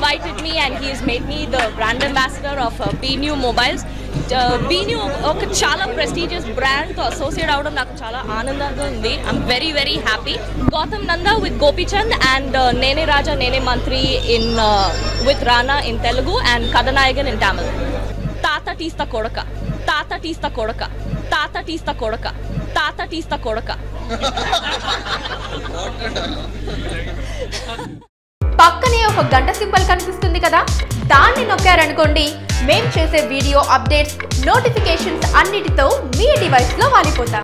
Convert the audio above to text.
invited me and he has made me the brand ambassador of BNew Mobiles. BNew ఒక చాలా prestigious brand తో associate అవడం నాకు చాలా ఆనందంగా ఉంది. I'm very very happy. Gautam Nanda with Gopi Chand and Nene Raja Nene Mantri in with Rana in Telugu and Kadanayagan in Tamil. Tata Teesta Kodaka. Tata Teesta Kodaka. Tata Teesta Kodaka. Tata Teesta Kodaka. పక్కనే ఒక గంట symbol కనిపిస్తుంది కదా, దాన్ని నొక్కారనుకోండి మేము చేసే video updates notifications అన్నిటితో మీ డివైస్లో వాలిపోతాం.